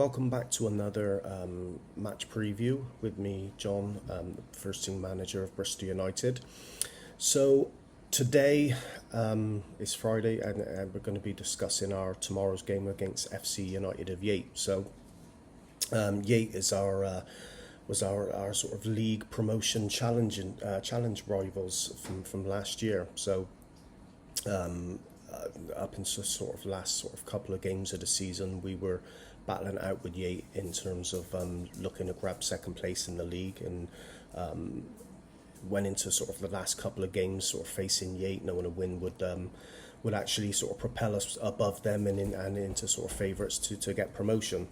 welcome back to another match preview with me, John, first team manager of Bristol United. So today is Friday, and we're going to be discussing our tomorrow's game against FC United of Yate. So Yate is our was our sort of league promotion challenge rivals from last year. So up into sort of last sort of couple of games of the season, we were battling out with Yate in terms of looking to grab second place in the league, and went into sort of the last couple of games sort of facing Yate, knowing a win would actually sort of propel us above them and into sort of favourites to get promotion.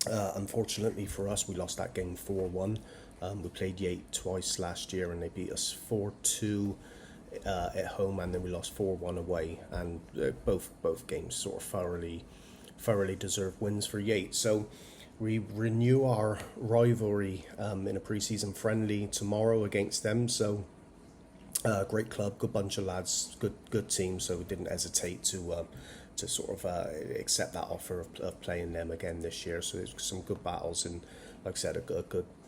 Unfortunately for us, we lost that game 4-1. We played Yate twice last year and they beat us 4-2 at home, and then we lost 4-1 away, and both games sort of thoroughly deserved wins for Yate. So we renew our rivalry in a pre-season friendly tomorrow against them. So great club, good bunch of lads, good team. So we didn't hesitate to sort of accept that offer of playing them again this year. So there's some good battles, and like I said, a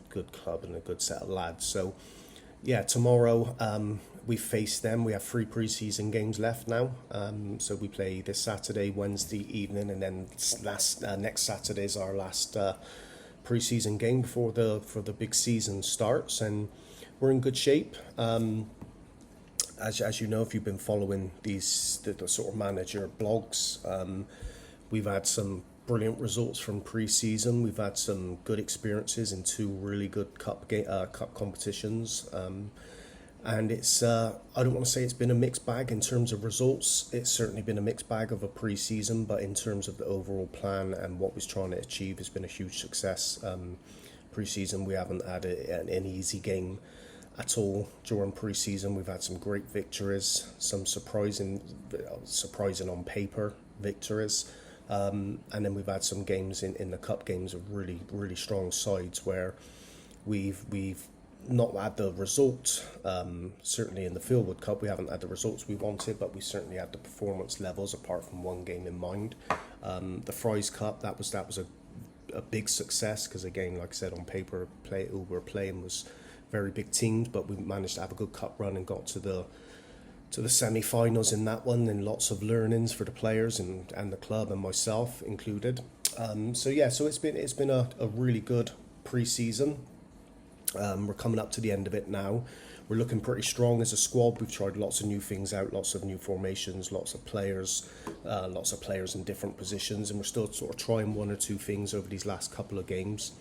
good club and a good set of lads. So yeah, tomorrow we face them. We have 3 pre-season games left now. So we play this Saturday, Wednesday evening, and then next Saturday is our last pre-season game before the big season starts, and we're in good shape. As you know, if you've been following the sort of manager blogs, we've had some brilliant results from pre-season. We've had some good experiences in 2 really good cup competitions, and it's I don't want to say it's been a mixed bag in terms of results. It's certainly been a mixed bag of a pre-season, but in terms of the overall plan and what we're trying to achieve, it's been a huge success. Pre-season, we haven't had an easy game at all during pre-season. We've had some great victories, some surprising on paper victories. And then we've had some games in the cup games of really strong sides where we've not had the result. Certainly in the Fieldwood Cup, we haven't had the results we wanted, but we certainly had the performance levels apart from one game in mind. The Fries Cup, that was a big success because, again, like I said, on paper, who we were playing was very big teams, but we managed to have a good cup run and got to the semi-finals in that one, and lots of learnings for the players and the club and myself included. So it's been a really good pre-season. We're coming up to the end of it now. We're looking pretty strong as a squad. We've tried lots of new things out, lots of new formations, lots of players in different positions, and we're still sort of trying 1 or 2 things over these last couple of games.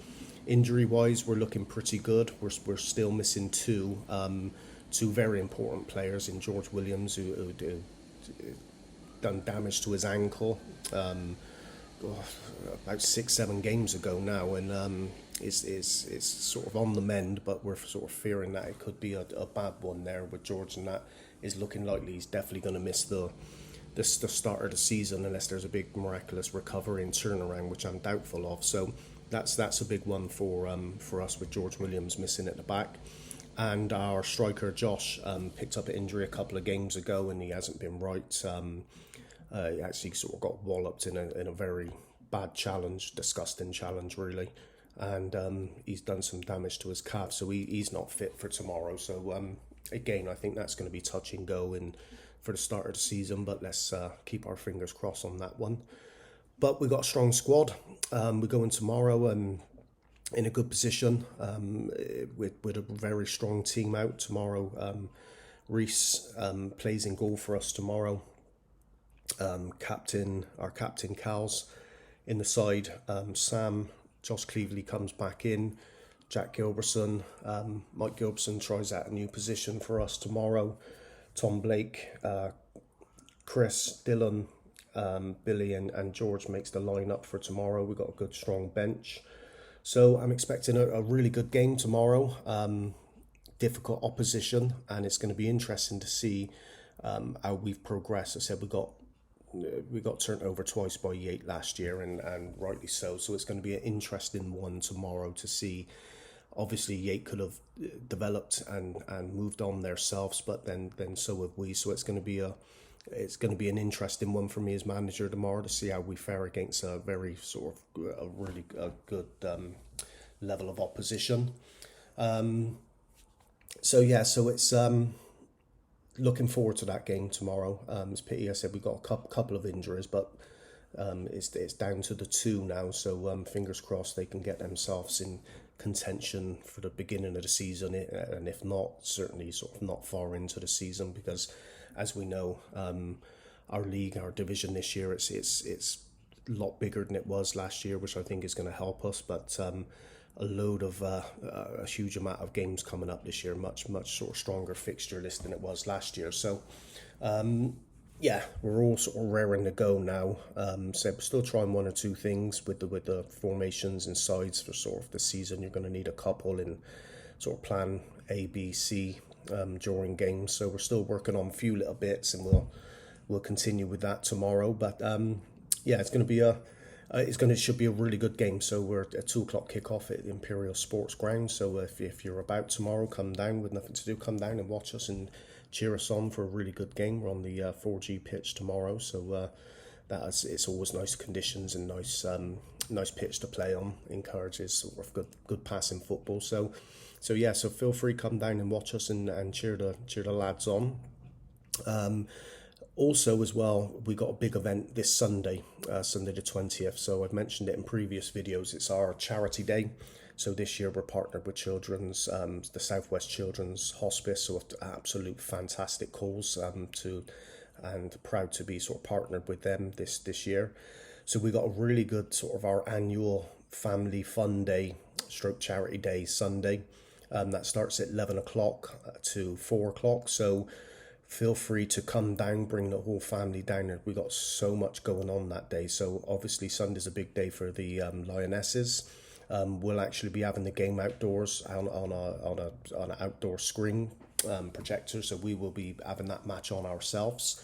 Injury-wise, we're looking pretty good. We're still missing 2 very important players in George Williams, who done damage to his ankle about 6-7 games ago now, and it's sort of on the mend, but we're sort of fearing that it could be a bad one there with George, and that is looking likely he's definitely going to miss the start of the season unless there's a big miraculous recovery and turnaround, which I'm doubtful of. So that's a big one for us with George Williams missing at the back. And our striker Josh picked up an injury a couple of games ago, and he hasn't been right. He actually sort of got walloped in a very bad challenge, disgusting challenge really, and he's done some damage to his calf, so he's not fit for tomorrow. So again, I think that's going to be touch and go for the start of the season, but let's keep our fingers crossed on that one. But we've got a strong squad. We go in tomorrow and in a good position with a very strong team out tomorrow. Reese plays in goal for us tomorrow. Our captain Cal's in the side. Sam, Josh Cleveley comes back in. Jack Gilbertson, Mike Gilbertson tries out a new position for us tomorrow. Tom Blake, Chris, Dylan, Billy and George makes the lineup for tomorrow. We've got a good strong bench. So I'm expecting a really good game tomorrow. Difficult opposition, and it's going to be interesting to see how we've progressed. I said we got turned over twice by Yate last year, and rightly so. So it's going to be an interesting one tomorrow to see. Obviously, Yate could have developed and moved on themselves, but then so have we. So it's going to be a it's going to be an interesting one for me as manager tomorrow to see how we fare against a very sort of a really good level of opposition. So yeah, so it's looking forward to that game tomorrow. It's pity I said we got a couple of injuries, but it's down to the two now. So fingers crossed they can get themselves in contention for the beginning of the season, and if not, certainly sort of not far into the season, because as we know, our league, our division this year, it's a lot bigger than it was last year, which I think is going to help us. But a huge amount of games coming up this year, much sort of stronger fixture list than it was last year. So yeah, we're all sort of raring to go now. So we're still trying one or two things with the formations and sides for sort of the season. You're going to need a couple in sort of plan A, B, C during games. So we're still working on a few little bits, and we'll continue with that tomorrow. But yeah, it's going to be should be a really good game. So we're at 2:00 kickoff at Imperial Sports Ground. So if you're about tomorrow, come down with nothing to do. Come down and watch us and cheer us on for a really good game. We're on the 4G pitch tomorrow, so it's always nice conditions and nice pitch to play on. Encourages sort of good passing football. So yeah, so feel free come down and watch us and cheer the lads on. Also as well, we got a big event this Sunday, Sunday the 20th. So I've mentioned it in previous videos. It's our charity day. So this year we're partnered with the Southwest Children's Hospice. So absolute fantastic cause and proud to be sort of partnered with them this year. So we got a really good sort of our annual family fun day, stroke charity day Sunday. That starts at 11 o'clock to 4 o'clock. So feel free to come down, bring the whole family down there. We got so much going on that day. So obviously Sunday's a big day for the Lionesses. We'll actually be having the game outdoors on an outdoor screen projector, so we will be having that match on ourselves.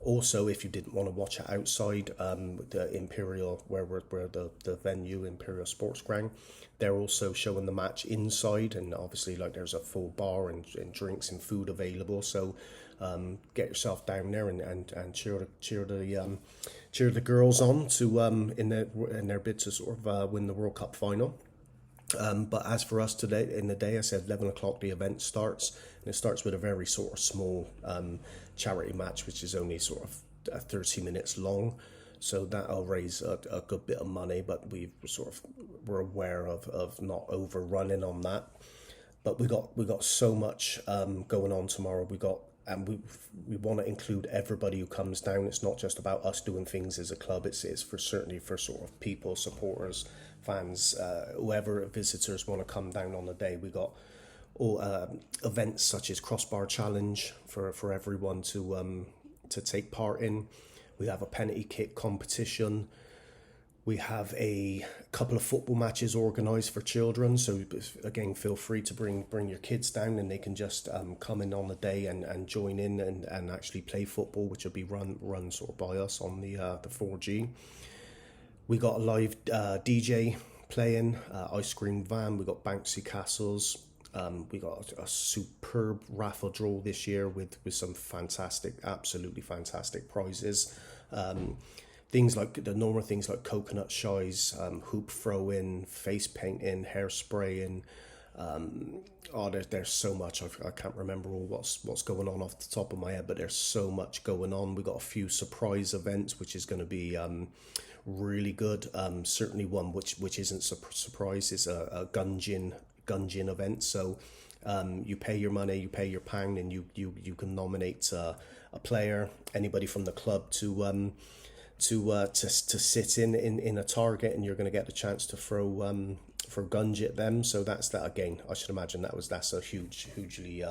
Also, if you didn't want to watch it outside, the Imperial, where the venue, Imperial Sports Ground, they're also showing the match inside, and obviously like there's a full bar and drinks and food available. So get yourself down there and cheer the girls on to in their bid to sort of win the World Cup final. But as for us today, in the day, I said 11 o'clock the event starts, and it starts with a very sort of small charity match, which is only sort of 30 minutes long. So that'll raise a good bit of money, but we're aware of not overrunning on that. But we got so much going on tomorrow. We want to include everybody who comes down. It's not just about us doing things as a club. It's certainly for sort of people, supporters, fans, whoever visitors want to come down on the day. We got all events such as Crossbar Challenge for everyone to take part in. We have a penalty kick competition. We have a couple of football matches organised for children. So again, feel free to bring your kids down, and they can just come in on the day and join in and actually play football, which will be run sort of by us on the 4G. We got a live DJ playing, ice cream van. We got bouncy castles. We got a superb raffle draw this year with some absolutely fantastic prizes. Things like the normal things like coconut shies, hoop throwing, face painting, hairspraying. There's so much. I can't remember all what's going on off the top of my head, but there's so much going on. We got a few surprise events, which is going to be really good. Certainly one which isn't surprise is a Gungeon event. So you pay your money, you pay your pound, and you can nominate a player, anybody from the club to sit in a target, and you're going to get the chance to throw gunge at them. So that's that. Again, I should imagine that's a hugely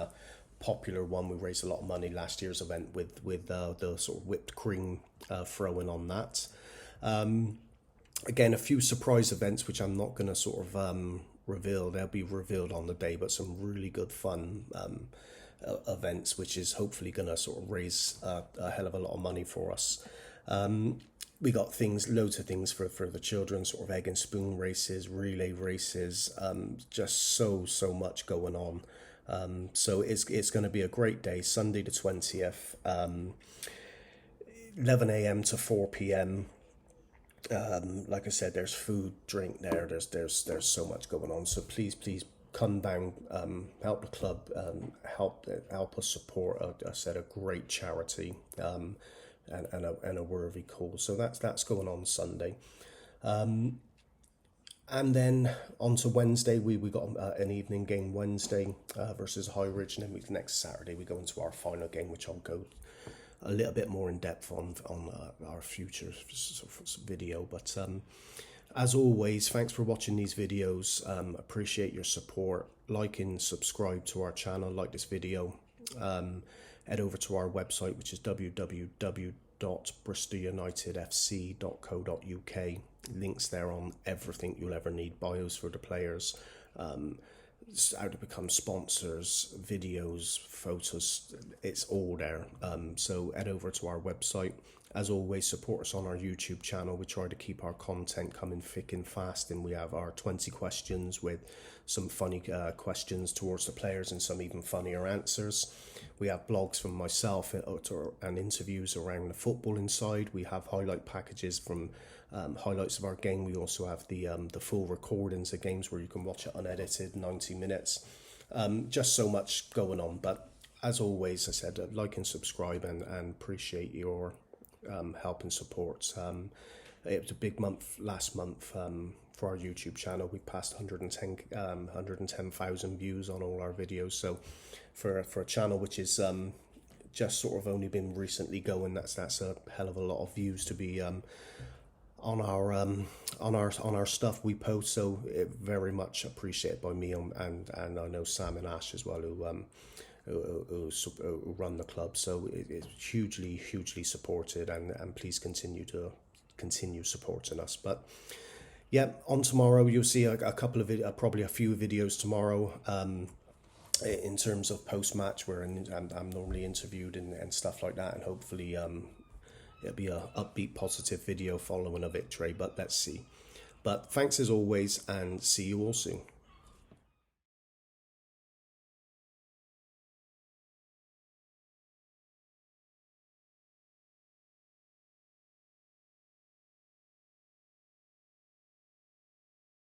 popular one. We raised a lot of money last year's event with the sort of whipped cream throwing on that. Again, a few surprise events which I'm not going to sort of reveal. They'll be revealed on the day, but some really good fun events, which is hopefully going to sort of raise a hell of a lot of money for us. We got loads of things for the children, sort of egg and spoon races, relay races, just so much going on. So it's going to be a great day, Sunday the 20th. 11 a.m. to 4 p.m. Like I said, there's food, drink there. There's so much going on. So please come down, help the club, help us support. I said a great charity, and a worthy cause. So that's going on Sunday. And then on to Wednesday, we got an evening game Wednesday versus High Ridge, and then next Saturday we go into our final game, which I'll go a little bit more in depth on our future video. But as always, thanks for watching these videos. Appreciate your support. Like and subscribe to our channel. Like this video. Head over to our website, which is www.bristolunitedfc.co.uk. Links there on everything you'll ever need, bios for the players, how to become sponsors, videos, photos, it's all there. So head over to our website. As always, support us on our YouTube channel. We try to keep our content coming thick and fast, and we have our 20 questions with some funny questions towards the players and some even funnier answers. We have blogs from myself and interviews around the football inside. We have highlight packages from highlights of our game. We also have the full recordings of games where you can watch it unedited, 90 minutes. Just so much going on. But as always, I said, like and subscribe, and appreciate your help and support. It was a big month last month for our YouTube channel. We passed 110,000 views on all our videos. So for a channel which is just sort of only been recently going, that's a hell of a lot of views to be on our stuff we post. So it very much appreciated by me and I know Sam and Ash as well, who run the club. So it's hugely supported, and please continue supporting us. But yeah, on tomorrow you'll see a couple of probably a few videos tomorrow. In terms of post-match, where I'm normally interviewed and stuff like that, and hopefully it'll be a upbeat, positive video following a victory, but let's see. But thanks as always, and see you all soon.